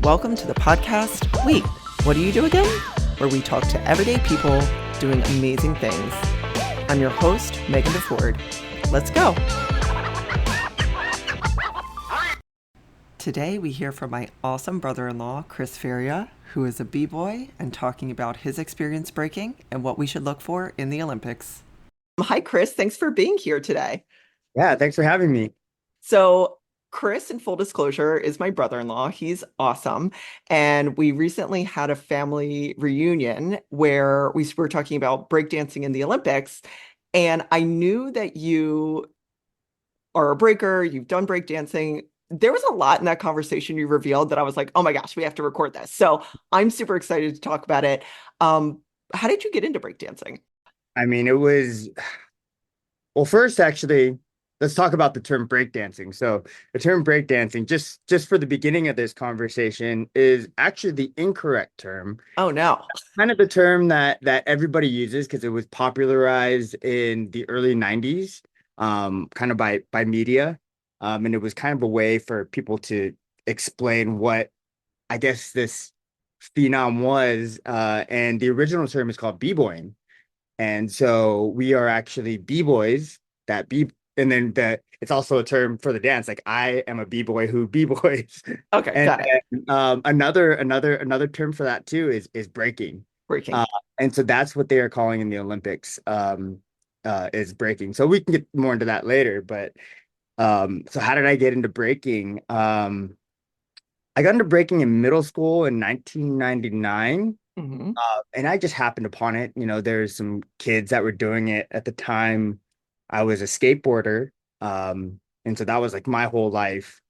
Welcome to the podcast, Wait, What Do You Do Again? Where we talk to everyday people doing amazing things. I'm your host, Megan DeFord. Let's go. Today we hear from my awesome brother-in-law, Chris Feria, who is a b-boy and talking about his experience breaking and what we should look for in the Olympics. Hi, Chris. Thanks for being here today. Yeah, thanks for having me. So Chris, in full disclosure, is my brother-in-law. He's awesome. And we recently had a family reunion where we were talking about breakdancing in the Olympics. And I knew that you are a breaker, you've done breakdancing. There was a lot in that conversation you revealed that I was like, oh my gosh, we have to record this. So I'm super excited to talk about it. How did you get into breakdancing? I mean, it was, well, first, actually, let's talk about the term breakdancing. So the term breakdancing, just for the beginning of this conversation, is actually the incorrect term. Oh no. Kind of the term that everybody uses because it was popularized in the early 90s, kind of by media. And it was kind of a way for people to explain what I guess this phenom was. And the original term is called b-boying. And so we are actually b-boys that b and then that it's also a term for the dance. Like I am a b-boy who b-boys. Okay, And got it. then another term for that too is breaking. Breaking. Uh, and so that's what they are calling in the Olympics is breaking. So we can get more into that later, but so how did I get into breaking? I got into breaking in middle school in 1999. Hmm. And I just happened upon it. You know, there's some kids that were doing it at the time. I was a skateboarder. And so that was like my whole life.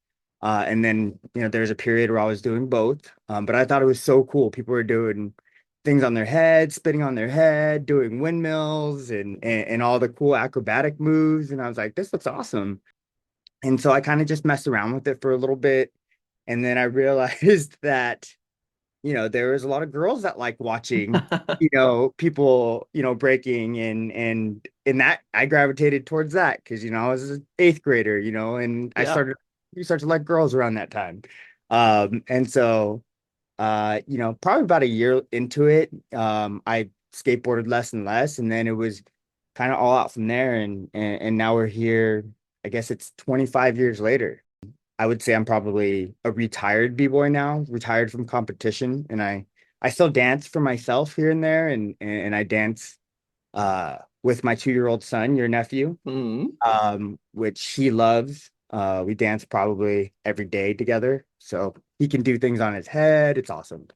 And then, you know, there's a period where I was doing both. But I thought it was so cool. People were doing things on their head, spitting on their head, doing windmills and all the cool acrobatic moves. And I was like, this looks awesome. And so I kind of just messed around with it for a little bit. And then I realized that there was a lot of girls that like watching, people, breaking and in that I gravitated towards that because, I was an eighth grader, and Yeah. you start to like girls around that time. And so, probably about a year into it, I skateboarded less and less, and then it was kind of all out from there. And now we're here. I guess it's 25 years later. I would say I'm probably a retired b-boy now, retired from competition, and I still dance for myself here and there, and I dance with my 2-year-old son, your nephew, Hmm. which he loves. We dance probably every day together, so he can do things on his head. It's awesome.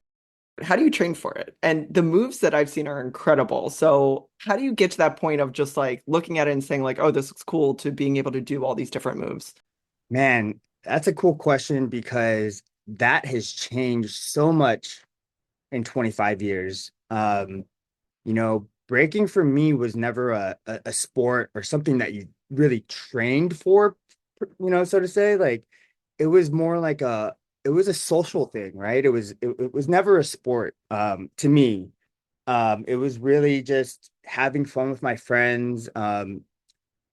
How do you train for it? And the moves that I've seen are incredible. So how do you get to that point of just like looking at it and saying like, oh, this looks cool to being able to do all these different moves? Man, that's a cool question because that has changed so much in 25 years. Breaking for me was never a sport or something that you really trained for, so to say. Like it was more like it was a social thing, right? It was never a sport to me. It was really just having fun with my friends.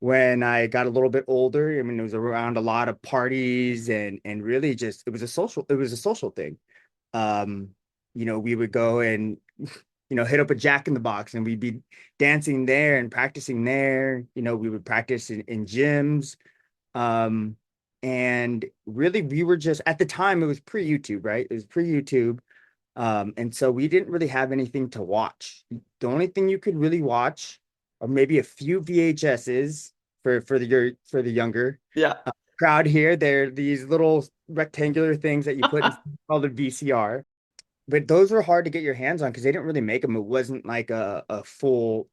When I got a little bit older, I mean, it was around a lot of parties and really just it was a social thing. Um, we would go and hit up a Jack in the Box and we'd be dancing there and practicing there. We would practice in gyms. Um, and really we were just at the time it was pre-YouTube, right? It was pre-YouTube. And so we didn't really have anything to watch. The only thing you could really watch or maybe a few VHSs for the younger Yeah. crowd here. They're these little rectangular things that you put in called a VCR, but those were hard to get your hands on because they didn't really make them. It wasn't like a full,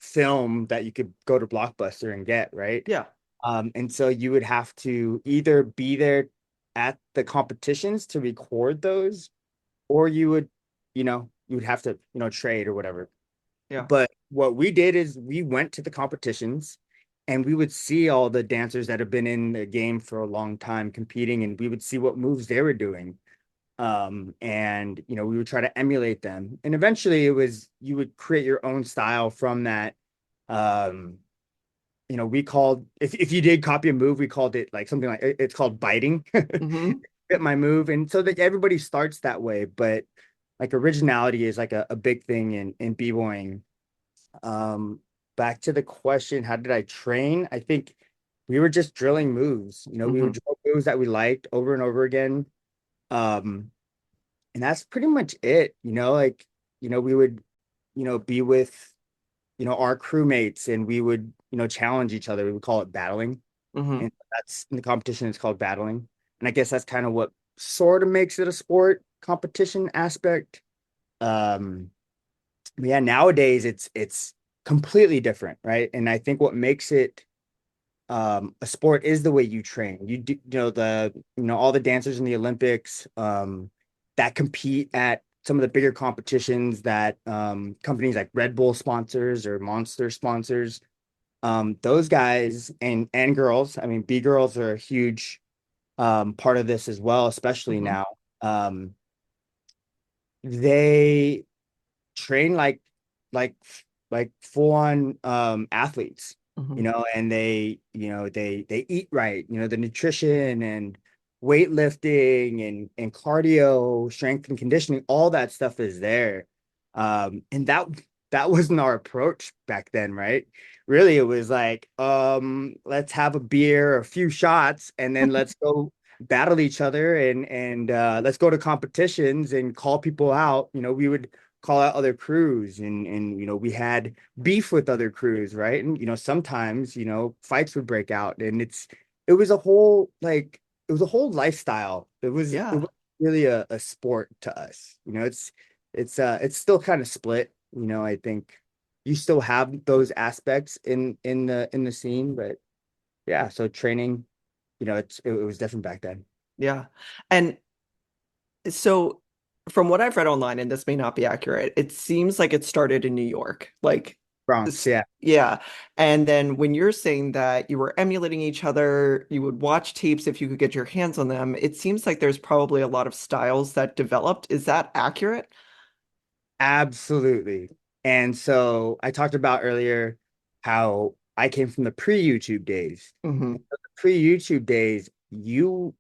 film that you could go to Blockbuster and get, right? Yeah. And so you would have to either be there at the competitions to record those, or you would have to, trade or whatever. Yeah. But what we did is we went to the competitions and we would see all the dancers that have been in the game for a long time competing, and we would see what moves they were doing. And we would try to emulate them. And eventually it was you would create your own style from that. Um, we called if you did copy a move, we called it like something like it's called biting. Hmm. fit my move. And so that everybody starts that way, but like originality is like a big thing in b-boying. Um, Back to the question, how did I train? I think we were just drilling moves. We would Hmm. drill moves that we liked over and over again. Um, and that's pretty much it. Like, we would, be with, our crewmates and we would, challenge each other. We would call it battling. Hmm. And that's in the competition, it's called battling. And I guess that's kind of what sort of makes it a sport competition aspect. Um, yeah, nowadays it's completely different, right? And I think what makes it a sport is the way you train. You do, all the dancers in the Olympics that compete at some of the bigger competitions that companies like Red Bull sponsors or Monster sponsors. Those guys and girls, I mean, B girls are a huge part of this as well, especially Hmm. now. They train like like full on athletes, Hmm. and they eat right, the nutrition and weightlifting and cardio, strength and conditioning, all that stuff is there. And that wasn't our approach back then, right? Really, it was like, let's have a beer, a few shots, and then let's go battle each other and let's go to competitions and call people out. We would call out other crews and we had beef with other crews, right? And sometimes fights would break out and it was a whole like it was a whole lifestyle. It Yeah. was really a sport to us. It's still kind of split. I think you still have those aspects in the scene, but yeah, so training, it was different back then. Yeah. And so from what I've read online, and this may not be accurate, it seems like it started in New York. Like Bronx, this, yeah. yeah. And then when you're saying that you were emulating each other, you would watch tapes if you could get your hands on them. It seems like there's probably a lot of styles that developed. Is that accurate? Absolutely. And so I talked about earlier how I came from the pre-YouTube days. Hmm. And so the pre-YouTube days, you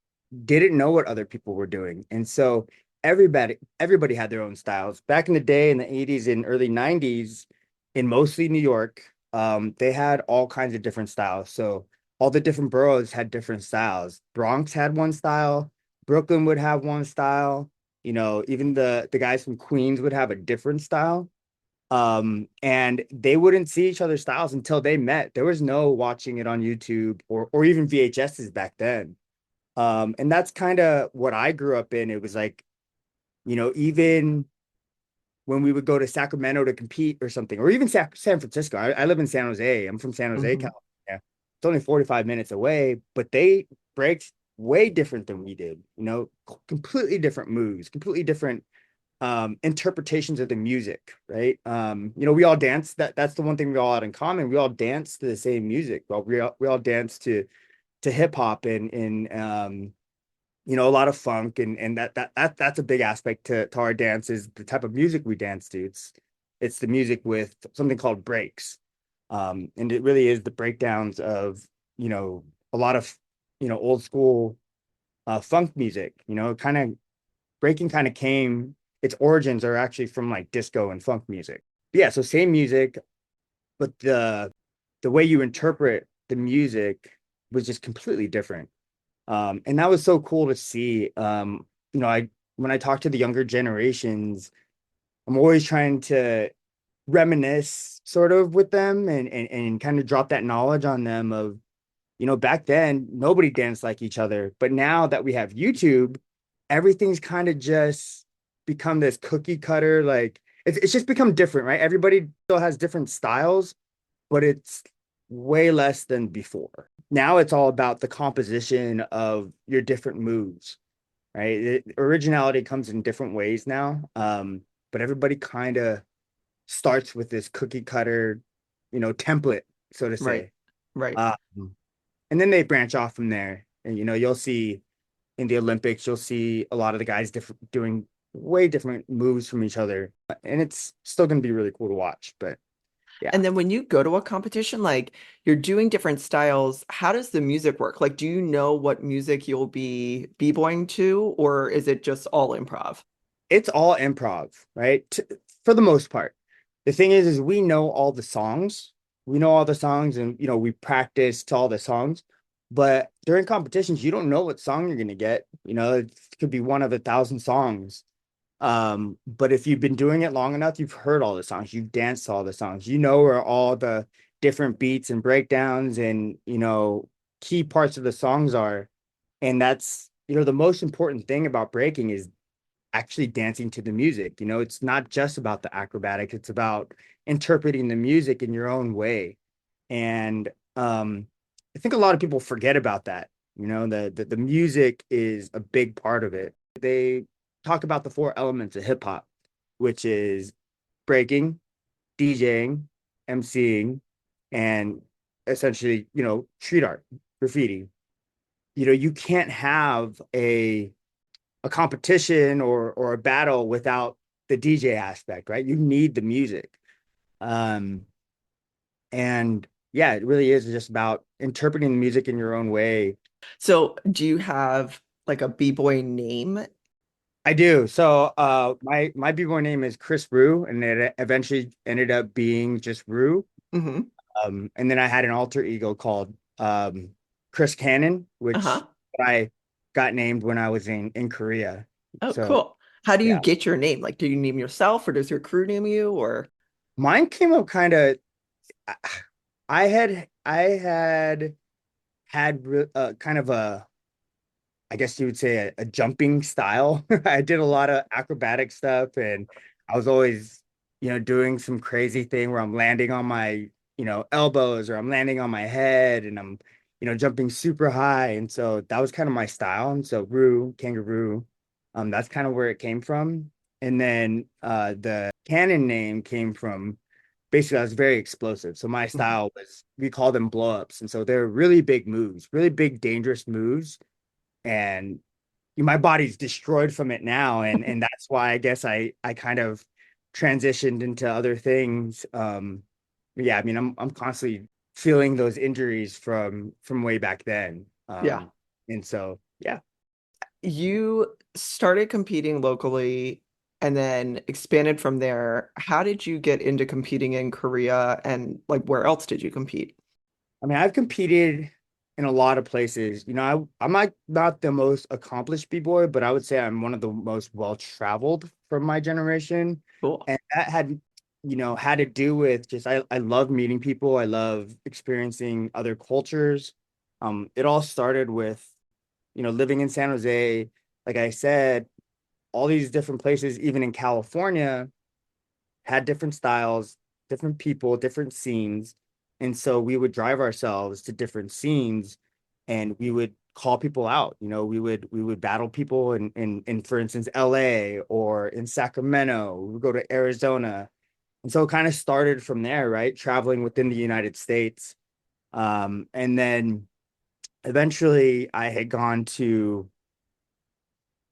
didn't know what other people were doing. And so everybody had their own styles. Back in the day in the 80s and early 90s, in mostly New York, they had all kinds of different styles. So all the different boroughs had different styles. Bronx had one style, Brooklyn would have one style, even the guys from Queens would have a different style. And they wouldn't see each other's styles until they met. There was no watching it on YouTube or even VHSs back then. And that's kind of what I grew up in. It was like, even when we would go to Sacramento to compete or something, or even San Francisco. I live in San Jose. I'm from San Jose, Hmm. California. It's only 45 minutes away, but they breaks way different than we did, completely different moves, completely different interpretations of the music, right? We all dance. That's the one thing we all had in common. We all dance to the same music. Well, we all dance to hip hop and a lot of funk and that's a big aspect to our dance is the type of music we dance to. It's the music with something called breaks. And it really is the breakdowns of, you know, a lot of, old school funk music, kind of breaking kind of came, its origins are actually from like disco and funk music. But yeah, so same music, but the way you interpret the music was just completely different. And that was so cool to see. I when I talk to the younger generations, I'm always trying to reminisce sort of with them and kind of drop that knowledge on them of, back then nobody danced like each other. But now that we have YouTube, everything's kind of just become this cookie cutter, like it's just become different, right? Everybody still has different styles, but it's way less than before. Now it's all about the composition of your different moves, right? Originality comes in different ways now, but everybody kind of starts with this cookie cutter, template, so to Right. say. Right. Um, and then they branch off from there. And you'll see in the Olympics, you'll see a lot of the guys doing way different moves from each other, and it's still going to be really cool to watch. But Yeah. And then when you go to a competition, like you're doing different styles, how does the music work? Like, do you know what music you'll be b-boying to, or is it just all improv? It's all improv, right? For the most part. The thing is we know all the songs. We know all the songs and we practice to all the songs. But during competitions, you don't know what song you're gonna get. It could be one of 1,000 songs. But if you've been doing it long enough, you've heard all the songs, you've danced to all the songs, you know where all the different beats and breakdowns and key parts of the songs are. And that's the most important thing about breaking is actually dancing to the music. It's not just about the acrobatics, it's about interpreting the music in your own way. And I think a lot of people forget about that. The music is a big part of it. They talk about the four elements of hip hop, which is breaking, DJing, MCing, and essentially, street art, graffiti. You can't have a competition or a battle without the DJ aspect, right? You need the music. Um, and yeah, it really is just about interpreting the music in your own way. So, do you have like a b-boy name? I do. So my B-boy name is Chris Rue, and it eventually ended up being just Rue. Hmm. And then I had an alter ego called Chris Cannon, which Uh-huh. I got named when I was in Korea. Oh, So cool. How do you yeah. get your name? Like, do you name yourself or does your crew name you or? Mine came up kind of I had kind of I guess you would say a jumping style. I did a lot of acrobatic stuff and I was always, doing some crazy thing where I'm landing on my, elbows or I'm landing on my head and I'm, jumping super high. And so that was kind of my style. And so Roo, kangaroo, that's kind of where it came from. And then the canon name came from basically I was very explosive. So my Mhm. style was we call them blow ups. And so they're really big moves, really big, dangerous moves. And my body's destroyed from it now. And that's why I guess I kind of transitioned into other things. Yeah, I mean I'm constantly feeling those injuries from way back then. Yeah. And so yeah. You started competing locally and then expanded from there. How did you get into competing in Korea and like where else did you compete? I mean, I've competed in a lot of places. I'm not the most accomplished b-boy, but I would say I'm one of the most well-traveled from my generation. Cool. And that had to do with just I love meeting people. I love experiencing other cultures. It all started with, living in San Jose. Like I said, all these different places, even in California, had different styles, different people, different scenes. And so we would drive ourselves to different scenes and we would call people out. We would battle people in for instance, LA or in Sacramento. We would go to Arizona. And so it kind of started from there, right? Traveling within the United States. And then eventually I had gone to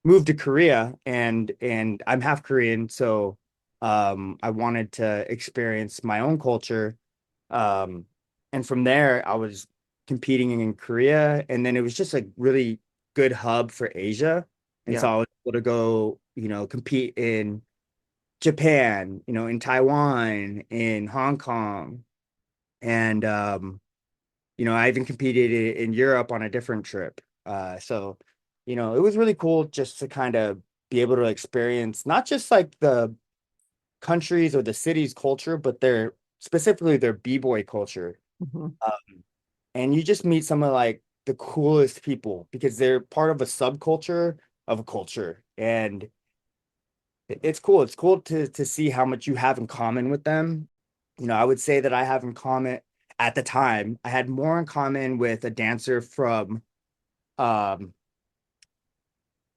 moved to Korea and I'm half Korean, so I wanted to experience my own culture. Um and from there I was competing in Korea and then it was just a really good hub for Asia. And so Yeah. I was able to go, compete in Japan, in Taiwan, in Hong Kong, and I even competed in Europe on a different trip. So, it was really cool just to kind of be able to experience not just like the countries or the city's culture, but specifically their b-boy culture. Mhm. And you just meet some of like the coolest people because they're part of a subculture of a culture. And it's cool. It's cool to see how much you have in common with them. I would say that I have in common at the time, I had more in common with a dancer from um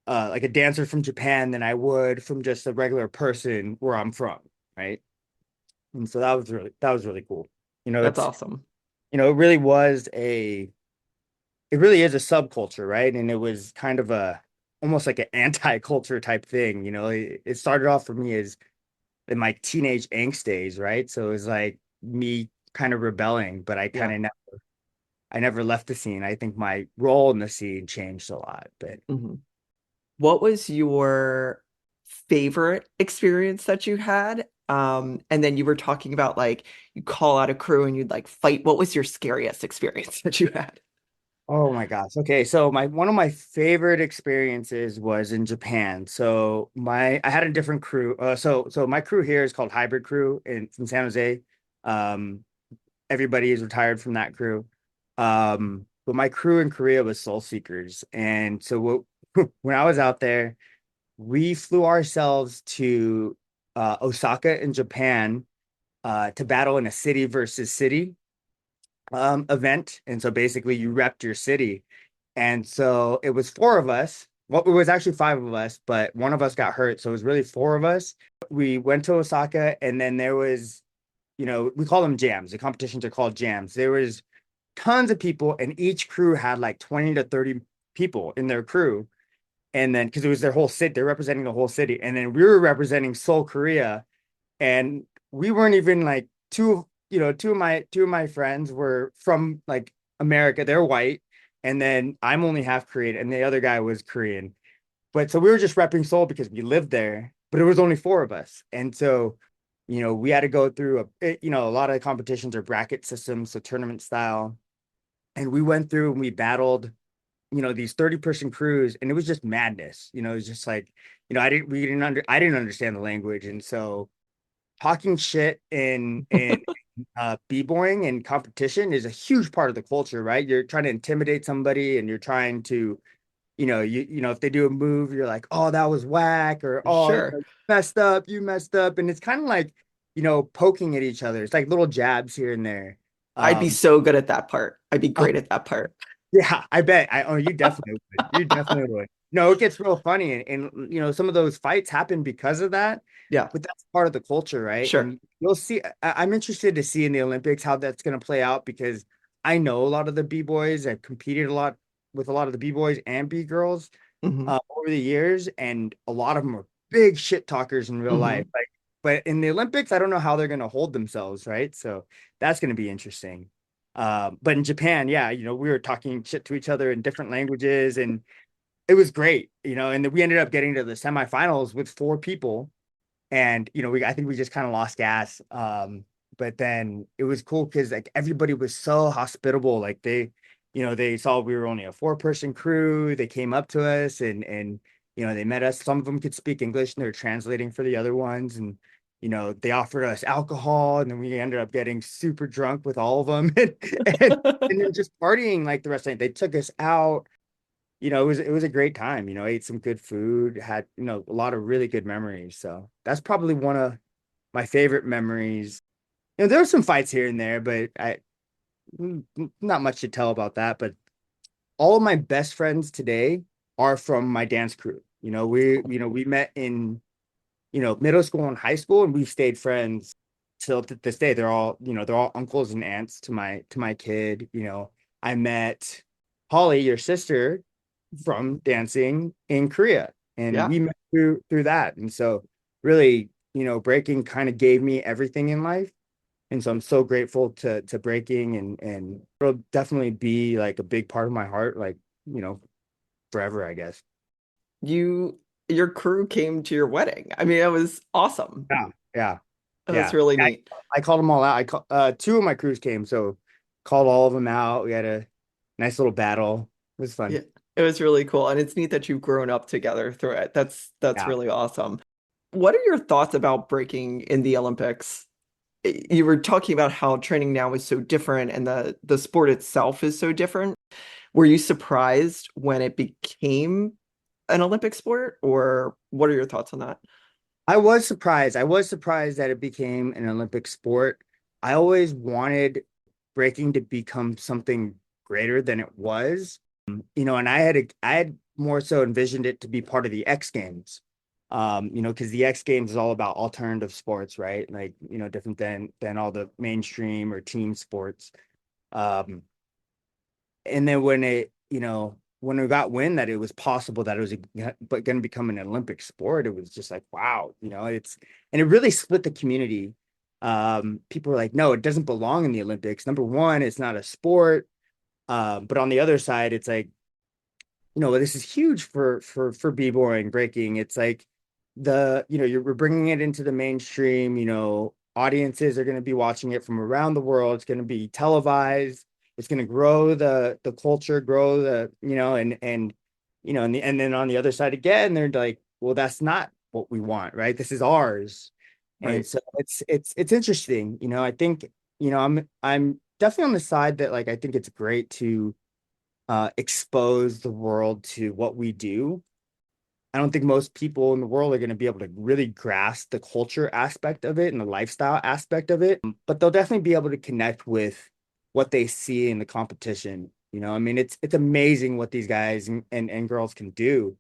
like a dancer from Japan than I would from just a regular person where I'm from, right? And so that was really cool. You know, That's it's awesome. it really was it really is a subculture, right? And it was kind of a almost like an anti-culture type thing. It started off for me as in my teenage angst days, right? So it was like me kind of rebelling, but Yeah. I never left the scene. I think my role in the scene changed a lot, but Hmm. What was your favorite experience that you had? And then you were talking about like you call out a crew and you'd like fight. What was your scariest experience that you had? oh my gosh. Okay, so my one of my favorite experiences was in Japan. So my I had a different crew. So my crew here is called Hybrid Crew in from San Jose. Um, everybody is retired from that crew. But my crew in Korea was Soul Seekers, and so when I was out there, we flew ourselves to Osaka in Japan to battle in a city versus city event. And so basically you repped your city. And so it was four of us. Well, it was actually five of us, but one of us got hurt. So it was really four of us. We went to Osaka, and then there was, we call them jams. The competitions are called jams. There was tons of people, and each crew had like 20 to 30 people in their crew. And then because it was their whole city, they're representing the whole city. And then we were representing Seoul, Korea, and we weren't even like two of my friends were from like America. They're white, and then I'm only half Korean, and the other guy was Korean. But so we were just repping Seoul because we lived there, but it was only four of us. And so we had to go through a lot of the competitions are bracket systems, so tournament style. And we went through and we battled these 30-person crews, and it was just madness. It was just like, I didn't understand the language. And so talking shit in b-boying and competition is a huge part of the culture, right? You're trying to intimidate somebody, and you're trying to, if they do a move, you're like, oh, that was whack, or oh, Sure. you messed up. And it's kind of like, poking at each other. It's like little jabs here and there. I'd be Um, so good at that part. I'd be great at that part. Yeah, I bet. You definitely would. You definitely would. No, it gets real funny, and some of those fights happen because of that. Yeah, But that's part of the culture, right? sure. And you'll see. I'm interested to see in the Olympics how that's going to play out, because I know a lot of the b-boys. I've competed a lot with a lot of the b-boys and b-girls Hmm. over the years, and a lot of them are big shit talkers in real life. Hmm. Like, but in the Olympics, I don't know how they're going to hold themselves, right? So that's going to be interesting. But in Japan, yeah, we were talking shit to each other in different languages, and it was great, and then we ended up getting to the semifinals with four people, and I think we just kind of lost gas. But then it was cool because like everybody was so hospitable. Like they saw we were only a four-person crew. They came up to us, and they met us. Some of them could speak English, and they're translating for the other ones. And they offered us alcohol, and then we ended up getting super drunk with all of them, and and then just partying like the rest of the night. They took us out. It was a great time. Ate some good food, had, a lot of really good memories. So that's probably one of my favorite memories. There were some fights here and there, but not much to tell about that. But all of my best friends today are from my dance crew. We met in, middle school and high school, and we've stayed friends till this day. They're all uncles and aunts to my kid. I met Holly, your sister, from dancing in Korea, and Yeah. we met through that. And so really, breaking kind of gave me everything in life. And so I'm so grateful to breaking, and it'll definitely be like a big part of my heart, like, you know, forever, I guess. You, your crew came to your wedding. I mean, it was awesome. Yeah, yeah, That was yeah. really neat. I called them all out. I call two of my crews came, so called all of them out. We had a nice little battle. It was Yeah, fun. it was really cool. And it's neat that you've grown up together through it. That's Yeah. really awesome. What are your thoughts about breaking in the Olympics? You were talking about how training now is so different and the sport itself is so different. Were you surprised when it became an Olympic sport, or what are your thoughts on that? I was surprised. I was surprised that it became an Olympic sport. I always wanted breaking to become something greater than it was. And I had more so envisioned it to be part of the X Games. Because the X Games is all about alternative sports, right? Like, different than all the mainstream or team sports. Um, and then when we got wind that it was possible that it was but going to become an Olympic sport, it was just like, wow, and it really split the community. People were like, no, it doesn't belong in the Olympics. Number one, it's not a sport. But on the other side, it's like, this is huge for b-boying, breaking. It's like we're bringing it into the mainstream. Audiences are going to be watching it from around the world. It's going to be televised. It's going to grow the culture, grow and then on the other side again, they're like, well, that's not what we want, right? This is ours. And Right. so it's interesting. I think, I'm definitely on the side that, like, I think it's great to expose the world to what we do. I don't think most people in the world are going to be able to really grasp the culture aspect of it and the lifestyle aspect of it, but they'll definitely be able to connect with what they see in the competition. I mean, it's amazing what these guys and girls can do.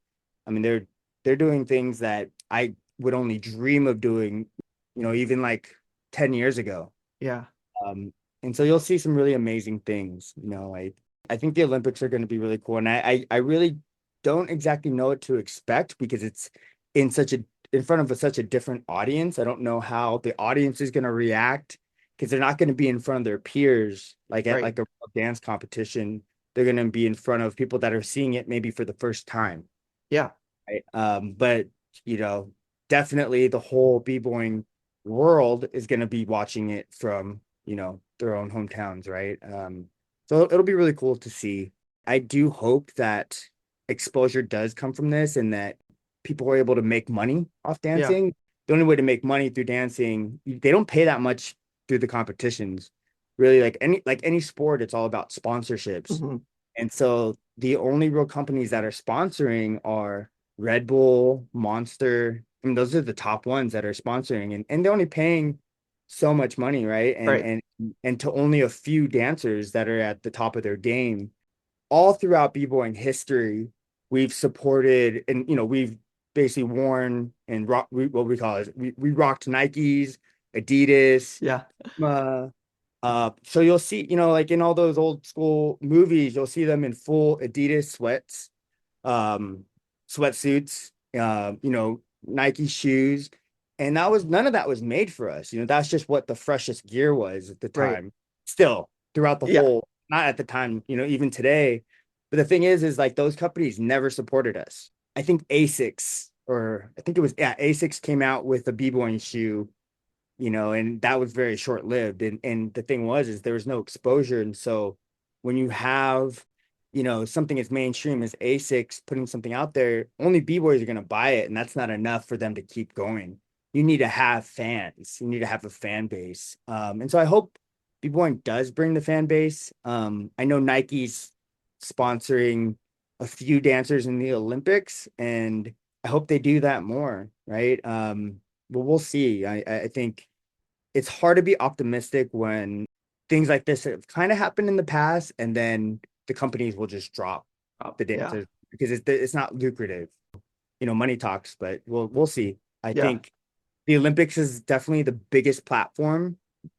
I mean, they're doing things that I would only dream of doing, even like 10 years ago. Yeah. Um, and so you'll see some really amazing things. I think the Olympics are going to be really cool, and I really don't exactly know what to expect because it's in such a in front of such a different audience. I don't know how the audience is going to react because they're not going to be in front of their peers like at Right. like a dance competition. They're going to be in front of people that are seeing it maybe for the first time, Yeah. right? But you know, definitely the whole b-boying world is going to be watching it from, their own hometowns, right? So it'll be really cool to see. I do hope that exposure does come from this and that people are able to make money off Yeah. dancing. The only way to make money through dancing, they don't pay that much through the competitions. Really, like any sport, it's all about sponsorships. Hmm. And so the only real companies that are sponsoring are Red Bull, Monster. I mean, those are the top ones that are sponsoring, and they're only paying so much money, right? And Right. and and to only a few dancers that are at the top of their game. All throughout b-boying history, we've supported and we've basically worn and what we call it. We rocked Nikes, Adidas, Yeah. so you'll see, like in all those old school movies, you'll see them in full Adidas um, sweatsuits, Nike shoes. And none of that was made for us. That's just what the freshest gear was at the Right. time. Still, throughout the Yeah. whole, not at the time, even today. But the thing is like those companies never supported us. I think Asics, or I think it was, yeah, Asics came out with a b-boying shoe, and that was very short-lived. And the thing is there was no exposure. And so when you have, something as mainstream as Asics putting something out there, only b-boys are going to buy it, and that's not enough for them to keep going. You need to have fans. You need to have a fan base. And so I hope b-boying does bring the fan base. I know Nike's sponsoring a few dancers in the Olympics, and I hope they do that more, right? But we'll see. I think it's hard to be optimistic when things like this have kind of happened in the past, and then the companies will just drop Oh, the yeah. dancers because it's not lucrative. Money talks, but we'll see. I Yeah. think the Olympics is definitely the biggest platform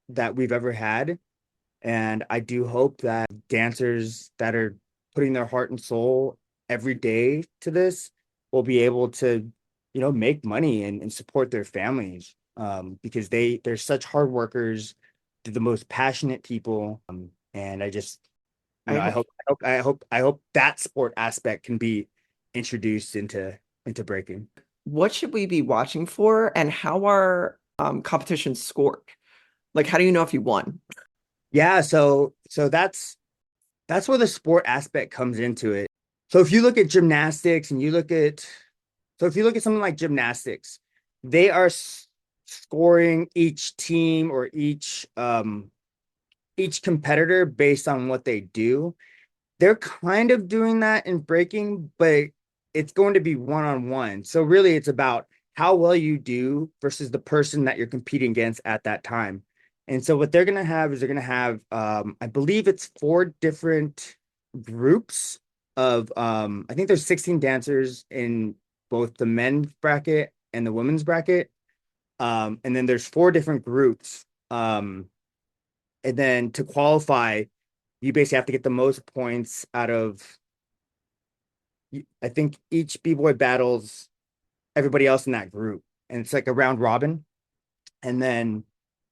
that we've ever had, and I do hope that dancers that are putting their heart and soul every day to this will be able to, make money and support their families. Because they're such hard workers, they're the most passionate people. And I just, I I have, hope that sport aspect can be introduced into breaking. what should we be watching for and how are competitions scored? Like, how do you know if you won? Yeah, so that's where the sport aspect comes into it. So if you look at gymnastics and if you look at something like gymnastics, they are scoring each team or each competitor based on what they do. They're kind of doing that in breaking, but it's going to be one-on-one. So really it's about how well you do versus the person that you're competing against at that time. And so what they're going to have is they're going to have I believe it's four different groups of I think there's 16 dancers in both the men's bracket and the women's bracket. And then there's four different groups. And then to qualify, you basically have to get the most points out of, I think each b-boy battles everybody else in that group. And it's like a round robin. And then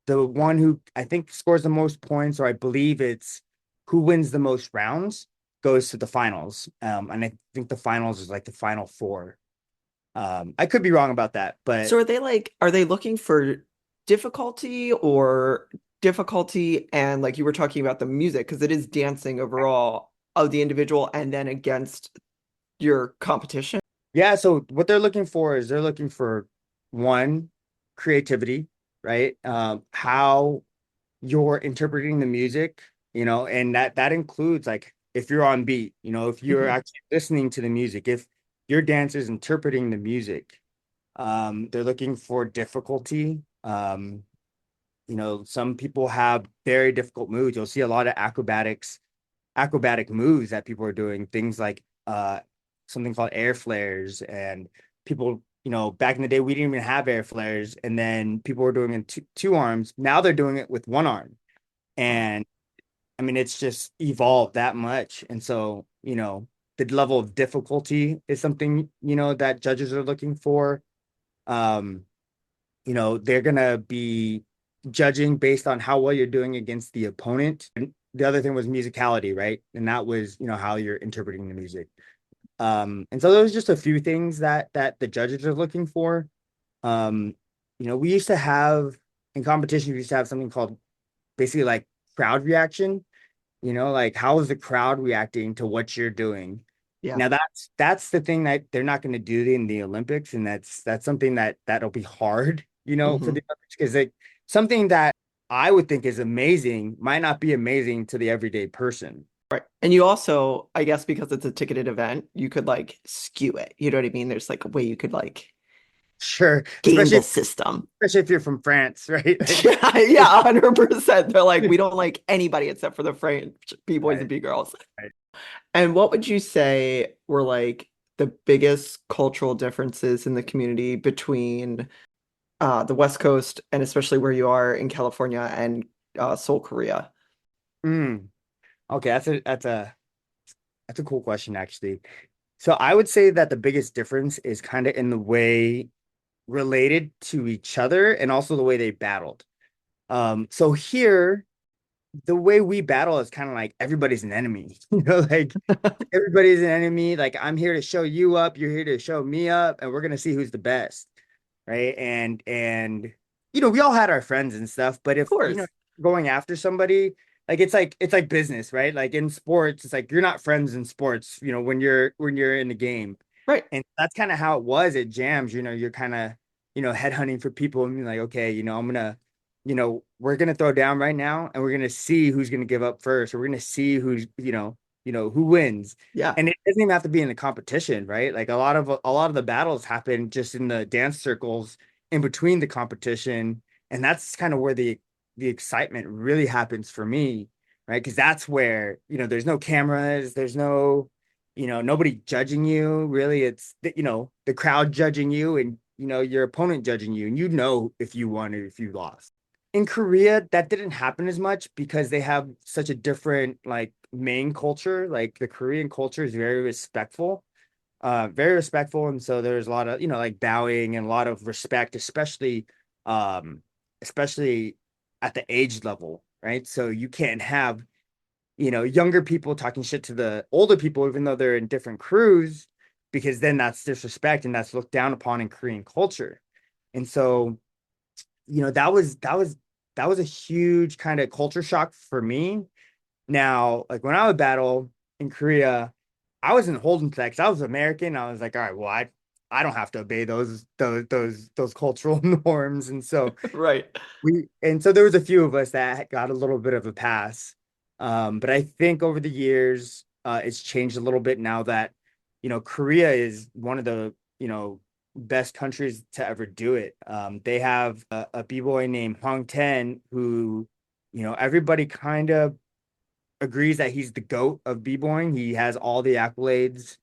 the one who I think scores the most points, or I believe it's who wins the most rounds, goes to the finals. And I think the finals is like the final four. I could be wrong about that, but So are they looking for difficulty or difficulty and like you were talking about the music because it is dancing overall of the individual and then against your competition? yeah, so what they're looking for is they're looking for one, creativity, right? How you're interpreting the music, and that includes like if you're on beat, if you're Hmm. actually listening to the music, if your dance is interpreting the music. They're looking for difficulty. Some people have very difficult moves. You'll see a lot of acrobatic moves that people are doing, things like something called air flares. And people, back in the day, we didn't even have air flares, and then people were doing it in two arms. Now they're doing it with one arm. Wow. And I mean, it's just evolved that much. And so, the level of difficulty is something, that judges are looking for. Um, they're gonna be judging based on how well you're doing against the opponent. And the other thing was musicality, right? And that was, how you're interpreting the music. And so those are just a few things that the judges are looking for. Um, we used to have in competition, we used to have something called basically like crowd reaction. Like how is the crowd reacting to what you're doing? Yeah. Now that's the thing that they're not going to do in the Olympics, and that's something that'll be hard, for Hmm. the Olympics, because like something that I would think is amazing might not be amazing to the everyday person. Right. And you also, I guess because it's a ticketed event, you could like skew it. You know what I mean? There's like a way you could like Sure, game the system. especially if you're from France, right? Like, Yeah, yeah, 100%. They're like, we don't like anybody except for the French B-boys and right, B-girls. right. And what would you say were like the biggest cultural differences in the community between the West Coast and especially where you are in California and Seoul, Korea? Mm, okay, that's a cool question, actually. So I would say that the biggest difference is kind of in the way related to each other and also the way they battled. So here, the way we battle is kind of like everybody's an enemy, like everybody's an enemy. Like I'm here to show you up, you're here to show me up, and we're gonna see who's the best, right? And we all had our friends and stuff, but Of if course. going after somebody, like it's like business, right? Like in sports, it's like you're not friends in sports, when you're in the game. Right. And that's kind of how it was at jams. You're kind of, headhunting for people and being like, okay, we're gonna throw down right now, and we're gonna see who's gonna give up first, or we're gonna see who's, who wins. Yeah. And it doesn't even have to be in the competition, right? Like a lot of the battles happen just in the dance circles in between the competition, and that's kind of where the excitement really happens for me, right? Because that's where, there's no cameras, there's no, nobody judging you. Really, it's the crowd judging you, and your opponent judging you, and if you won or if you lost. In Korea, that didn't happen as much because they have such a different like main culture. Like the Korean culture is very respectful, and so there's a lot of like bowing and a lot of respect, um especially at the age level, right? So you can't have younger people talking shit to the older people, even though they're in different crews, because then that's disrespect and that's looked down upon in Korean culture. And so, that was a huge kind of culture shock for me. Now, like when I would battle in Korea, I wasn't holding to that because I was American. I was like, all right, well, I don't have to obey those cultural norms. Right. And so there was a few of us that got a little bit of a pass. But I think over the years, it's changed a little bit now that, Korea is one of the, best countries to ever do it. They have a b-boy named Hong Ten who, everybody kind of agrees that he's the GOAT of b-boying. He has all the accolades.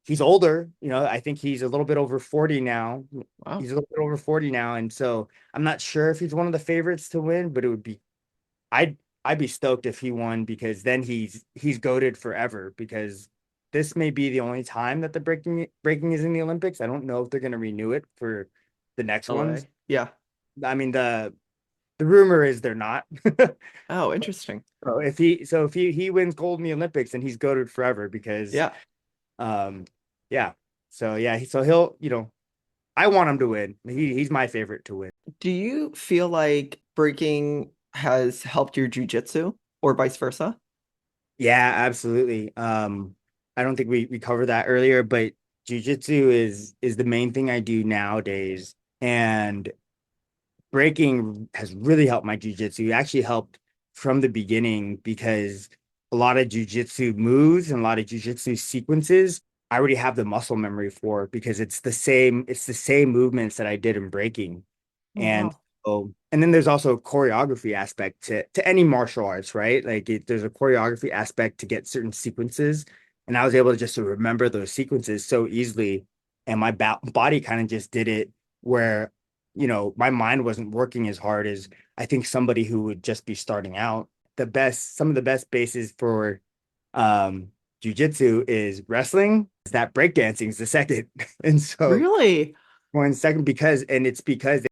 He's older, I think he's a little bit over 40 now. Wow. He's a little bit over 40 now. And so I'm not sure if he's one of the favorites to win, but I'd be stoked if he won, because then he's goated forever, because this may be the only time that the breaking is in the Olympics. I don't know if they're going to renew it for the next ones. LA. Yeah. I mean, The rumor is they're not. Oh, interesting. So if he wins gold in the Olympics, then he's goated forever because Yeah. um yeah. So he'll, I want him to win. He's my favorite to win. Do you feel like breaking has helped your jujitsu or vice versa? Yeah, absolutely. I don't think we covered that earlier, but jujitsu is the main thing I do nowadays. And breaking has really helped my jujitsu. It actually helped from the beginning because a lot of jujitsu moves and a lot of jujitsu sequences I already have the muscle memory for because it's the same movements that I did in breaking. Oh, And wow. and then there's also a choreography aspect to any martial arts, right? Like there's a choreography aspect to get certain sequences, and I was able to just to remember those sequences so easily, and my body kind of just did it where my mind wasn't working as hard as I think somebody who would just be starting out. Some of the best bases for jujitsu is wrestling. That breakdancing is the second, and so Really? one second because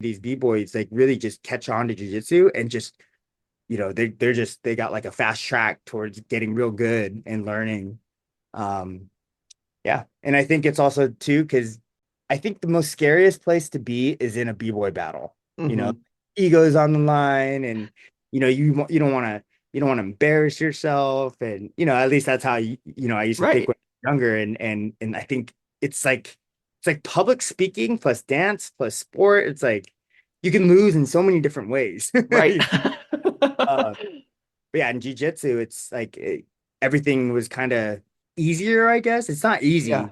these b-boys like really just catch on to jujitsu and just they got like a fast track towards getting real good and learning. Um, yeah, and I think it's also too because I think the most scariest place to be is in a b-boy battle. You know, Hmm. egos on the line, and you don't want to embarrass yourself, and at least that's how I used to think Right. when I was younger, and I think it's like public speaking plus dance plus sport. It's like you can lose in so many different ways. Right. Uh, but yeah, in jiu-jitsu, it's like everything was kind of easier, I guess. It's not Yeah. easy,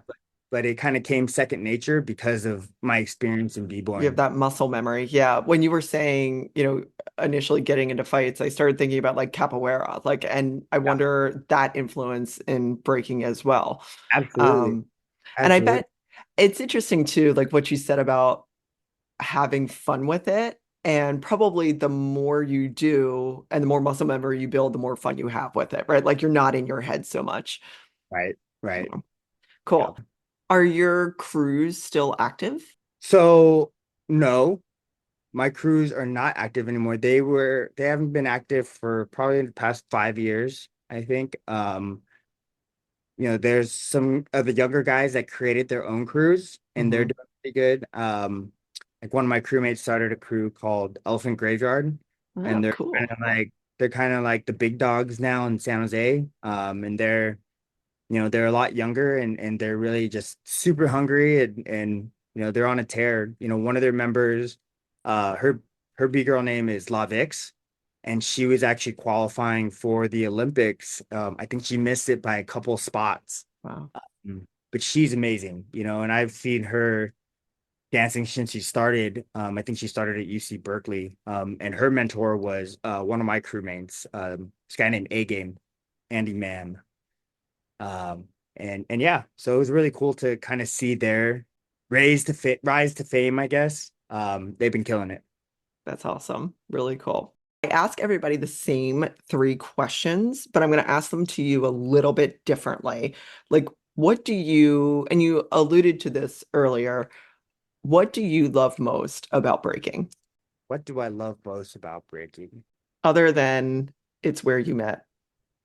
but it kind of came second nature because of my experience in You have b-boying. that muscle memory. Yeah. When you were saying, initially getting into fights, I started thinking about like capoeira, like, and I Yeah, wonder that influence in breaking as well. absolutely. Um, and I Absolutely. bet it's interesting too, like what you said about having fun with it. And probably the more you do and the more muscle memory you build, the more fun you have with it, right? Like you're not in your head so much. Right. Right. Oh, Yeah. cool. Are your crews still active? So no, my crews are not active anymore. They haven't been active for probably the past 5 years, I think. There's some of the younger guys that created their own crews and they're Hmm. doing pretty good. Like one of my crewmates started a crew called Elephant Graveyard, Oh, and cool. they're kind of like the big dogs now in San Jose. And they're a lot younger and they're really just super hungry and they're on a tear. One of their members, her B girl name is Lavix, and she was actually qualifying for the Olympics. I think she missed it by a couple spots. Wow. But she's amazing, and I've seen her dancing since she started. I think she started at UC Berkeley. And her mentor was one of my crewmates, this guy named A Game, Andy Mann. Um, and yeah, so it was really cool to kind of see their rise to fame, I guess. They've been killing it. That's awesome. Really cool. I ask everybody the same three questions, but I'm going to ask them to you a little bit differently. Like, what do you, and you alluded to this earlier, what do you love most about breaking, What do I love most about breaking? other than it's where you met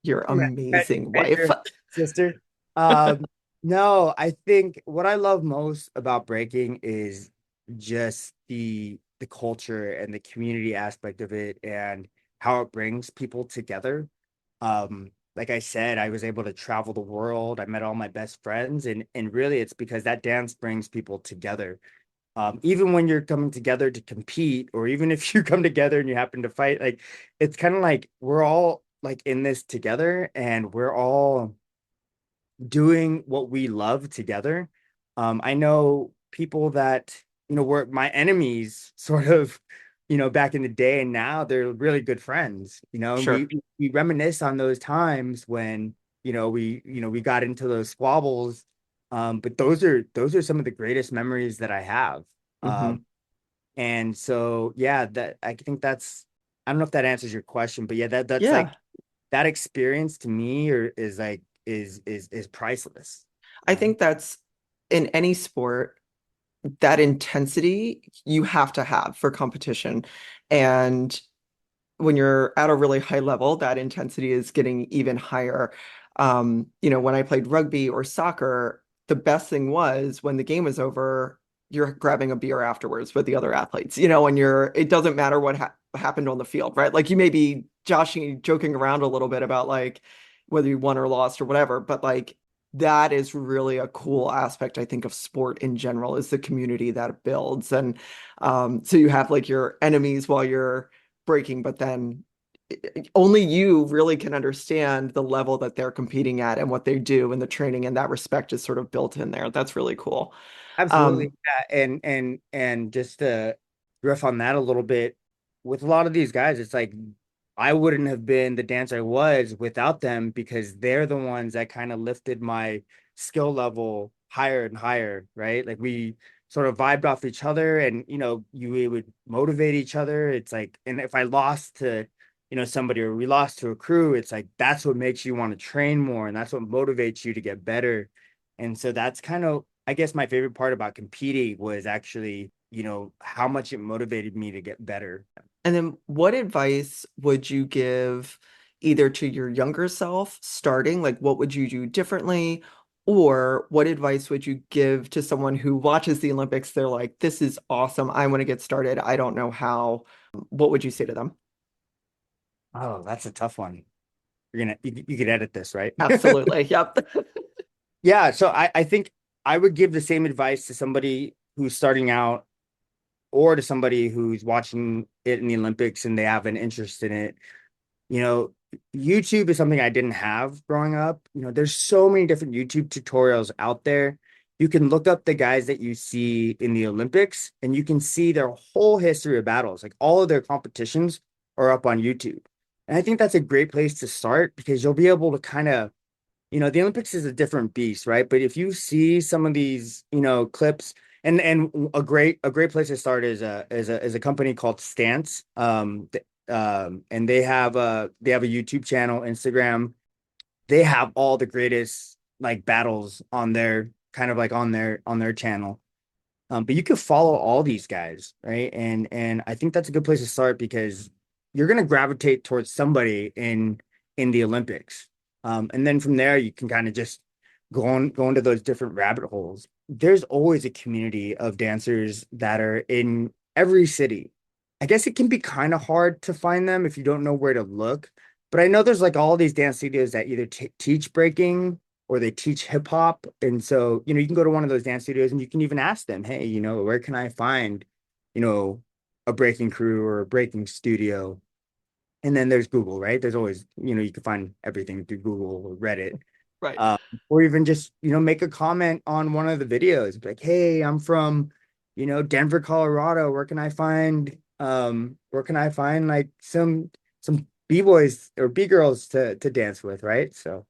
your amazing Met wife? your sister. Um, no, I think what I love most about breaking is just the culture and the community aspect of it and how it brings people together. Like I said, I was able to travel the world. I met all my best friends, and really it's because that dance brings people together. Even when you're coming together to compete, or even if you come together and you happen to fight, like it's kind of like we're all like in this together and we're all doing what we love together. I know people that, were my enemies sort of, back in the day, and now they're really good friends, and we Sure. we reminisce on those times when, we got into those squabbles. But those are some of the greatest memories that I have. Um, Hmm. and so yeah, that I think I don't know if that answers your question, but yeah, that's like Yeah. that experience to me or is priceless. I think that's in any sport, that intensity you have to have for competition. And when you're at a really high level, that intensity is getting even higher. When I played rugby or soccer, the best thing was when the game was over, you're grabbing a beer afterwards with the other athletes, and it doesn't matter what happened on the field, right? Like you may be joking around a little bit about like whether you won or lost or whatever, but like that is really a cool aspect, I think, of sport in general is the community that it builds. And so you have like your enemies while you're breaking, but then only you really can understand the level that they're competing at and what they do, and the training and that respect is sort of built in there. That's really cool. Absolutely. Um, Yeah. And just to riff on that a little bit, with a lot of these guys, it's like I wouldn't have been the dancer I was without them because they're the ones that kind of lifted my skill level higher and higher, right? Like we sort of vibed off each other and we would motivate each other. It's like, and if I lost to, somebody or we lost to a crew, it's like that's what makes you want to train more and that's what motivates you to get better. And so that's kind of, I guess, my favorite part about competing was actually, how much it motivated me to get better. and then what advice would you give either to your younger self starting, like what would you do differently? Or what advice would you give to someone who watches the Olympics? They're like, this is awesome. I want to get started. I don't know how. What would you say to them? Oh, that's a tough one. You could edit this, right? Absolutely. Yep. Yeah, so I think I would give the same advice to somebody who's starting out or to somebody who's watching it in the Olympics and they have an interest in it. You know, YouTube is something I didn't have growing up. There's so many different YouTube tutorials out there. You can look up the guys that you see in the Olympics and you can see their whole history of battles. Like all of their competitions are up on YouTube. And I think that's a great place to start because you'll be able to kind of, the Olympics is a different beast, right? But if you see some of these, clips, and a great place to start is a company called Stance. And they have a YouTube channel, Instagram. They have all the greatest like battles on their kind of like on their channel. But you could follow all these guys, right? And I think that's a good place to start because you're gonna gravitate towards somebody in the Olympics. And then from there you can kind of just go into those different rabbit holes. There's always a community of dancers that are in every city. I guess it can be kind of hard to find them if you don't know where to look. But I know there's like all these dance studios that either teach breaking or they teach hip hop. And so, you can go to one of those dance studios and you can even ask them, hey, where can I find, you know, a breaking crew or a breaking studio? And then there's Google, right? There's always, you can find everything through Google or Reddit. Right. Um, or even just, make a comment on one of the videos. Like, hey, I'm from, Denver, Colorado. Where can I find like some B-boys or B-girls to dance with, right? So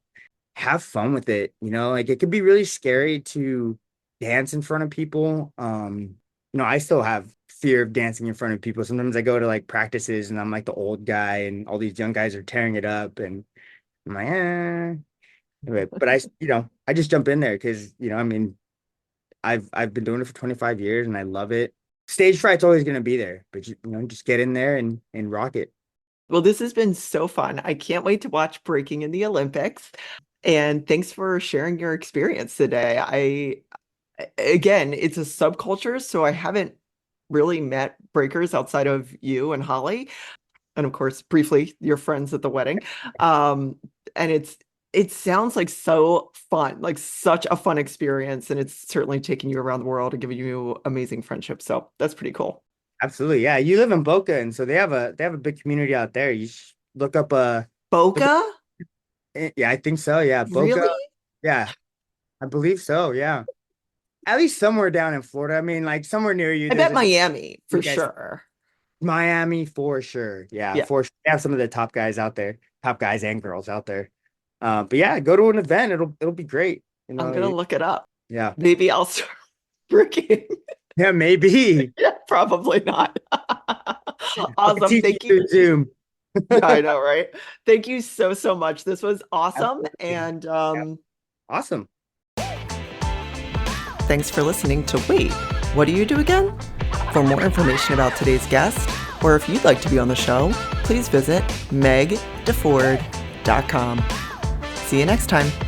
have fun with it. Like it could be really scary to dance in front of people. I still have fear of dancing in front of people. Sometimes I go to like practices and I'm like the old guy and all these young guys are tearing it up and I'm like, eh. Anyway, but I just jump in there because, I mean, I've been doing it for 25 years and I love it. Stage fright's always going to be there, but just get in there and rock it. Well, this has been so fun. I can't wait to watch breaking in the Olympics. And thanks for sharing your experience today. Again, it's a subculture, so I haven't really met breakers outside of you and Holly, and of course, briefly, your friends at the wedding. Um, and it sounds like so fun, like such a fun experience, and it's certainly taking you around the world and giving you amazing friendships. So that's pretty cool. Absolutely. Yeah. You live in Boca, and so they have a big community out there. You should look up Boca? yeah, I think so. Yeah. Boca. Really? Yeah, I believe so. Yeah. At least somewhere down in Florida. I mean, like somewhere near you, I there's bet a Miami for you guys sure. Miami for sure. Yeah, Yeah, for sure. They have some of the top guys out there, top guys and girls out there. But yeah, go to an event. It'll be great. I'm gonna look it up. Yeah. Maybe I'll start breaking. Yeah, maybe. Yeah, probably not. I could Awesome. teach you Thank you. through Zoom. Yeah, I know, right? Thank you so, so much. This was awesome. Absolutely. And Yeah. Awesome. thanks for listening to Wait, What Do You Do Again? For more information about today's guest, or if you'd like to be on the show, please visit megdeford.com. See you next time.